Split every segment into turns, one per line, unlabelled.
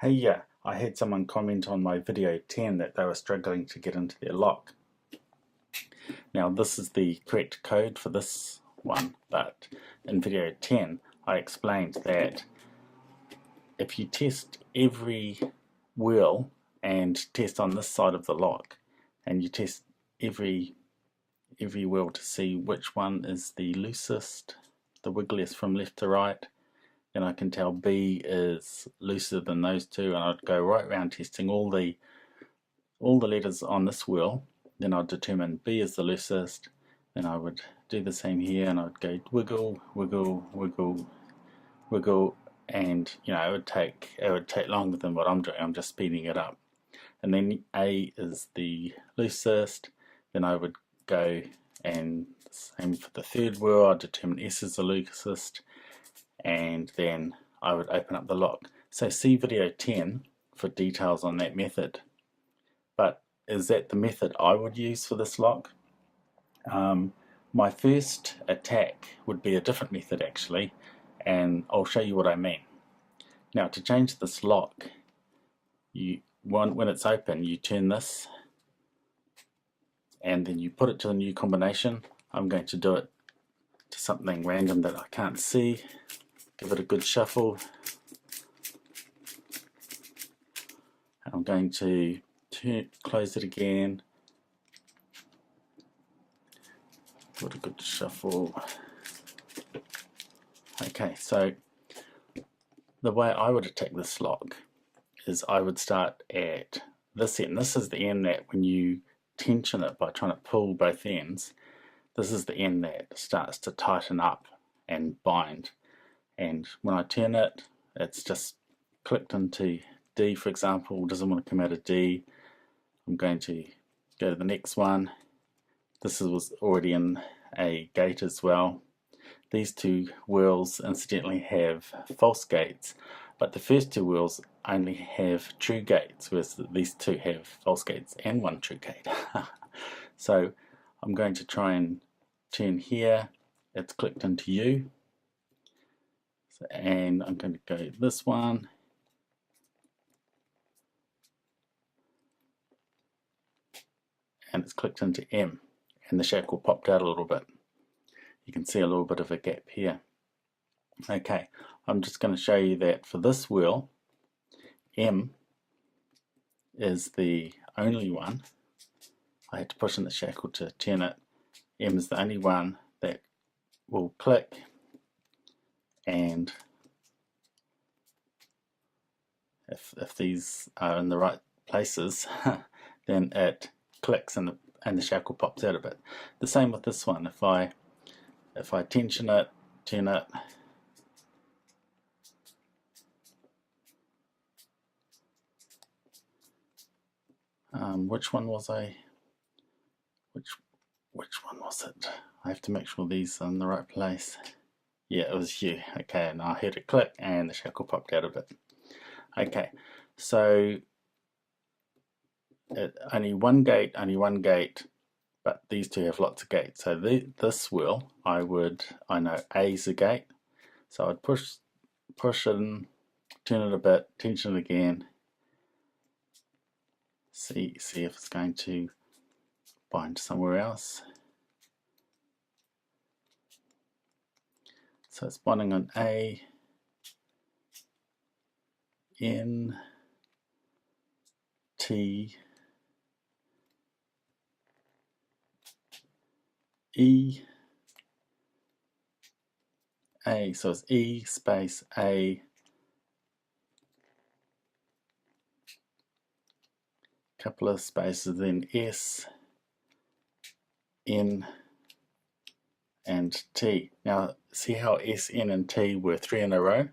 Hey, yeah, I had someone comment on my video 10 that they were struggling to get into their lock. Now, this is the correct code for this one, but in video 10, I explained that if you test every wheel and test on this side of the lock, and you test every wheel to see which one is the loosest, the wiggliest from left to right, then I can tell B is looser than those two, and I'd go right around testing all the letters on this wheel. Then I'd determine B is the loosest. Then I would do the same here, and I'd go wiggle, wiggle, wiggle, wiggle, and it would take longer than what I'm doing. I'm just speeding it up. And then A is the loosest. Then I would go and same for the third wheel. I'd determine S is the loosest, and then I would open up the lock. So see video 10 for details on that method. But is that the method I would use for this lock? My first attack would be a different method actually, and I'll show you what I mean. Now, to change this lock, when it's open, you turn this and then you put it to a new combination. I'm going to do it to something random that I can't see. Give it a good shuffle. I'm going to close it again. Give it a good shuffle. Okay, so the way I would attack this lock is I would start at this end. This is the end that when you tension it by trying to pull both ends, this is the end that starts to tighten up and bind. And when I turn it, it's just clicked into D, for example. Doesn't want to come out of D. I'm going to go to the next one. This was already in a gate as well. These two wheels incidentally have false gates, but the first two wheels only have true gates, whereas these two have false gates and one true gate. So I'm going to try and turn here. It's clicked into U. And I'm going to go this one. And it's clicked into M. And the shackle popped out a little bit. You can see a little bit of a gap here. Okay, I'm just going to show you that for this wheel, M is the only one. I had to push in the shackle to turn it. M is the only one that will click, and if these are in the right places, then it clicks and the shackle pops out of it. The same with this one. If I tension it, turn it, which one was I? Which one was it? I have to make sure these are in the right place. Yeah, it was U. Okay, and I heard it click and the shackle popped out of it. Okay, so only one gate, but these two have lots of gates. So this wheel, I know A is a gate, so I'd push in, turn it a bit, tension it again, see if it's going to bind somewhere else. So it's binding on A, N, T, E, A. So it's E space A, couple of spaces, then S, N, and T. Now see how S, N, and T were 3 in a row?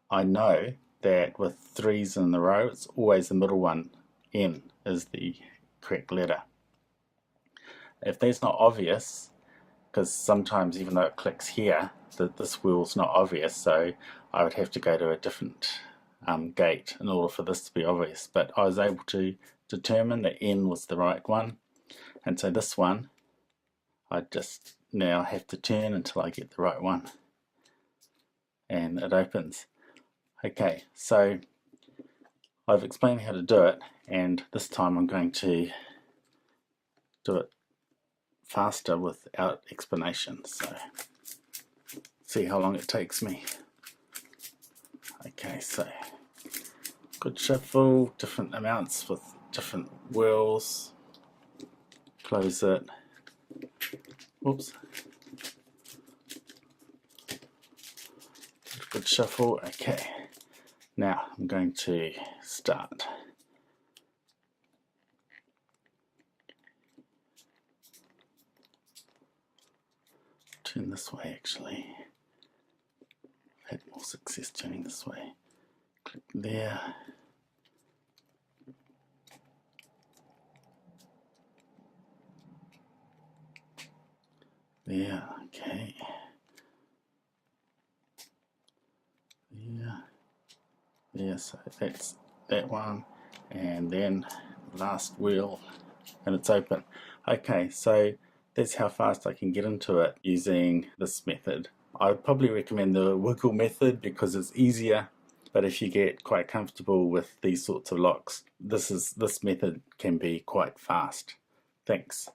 I know that with 3s in a row, it's always the middle one, N, is the correct letter. If that's not obvious, because sometimes even though it clicks here, this wheel's not obvious, so I would have to go to a different gate in order for this to be obvious. But I was able to determine that N was the right one, and so this one I just now have to turn until I get the right one, and it opens. Okay, so I've explained how to do it, and this time I'm going to do it faster without explanation, so see how long it takes me. Okay, so good shuffle, different amounts with different whirls. Close it. Whoops. Good shuffle. Okay. Now I'm going to start. Turn this way actually. I've had more success turning this way. Click there. There, okay. There, so that's that one, and then last wheel, and it's open. Okay, so that's how fast I can get into it using this method. I would probably recommend the wiggle method because it's easier, but if you get quite comfortable with these sorts of locks, this method can be quite fast. Thanks.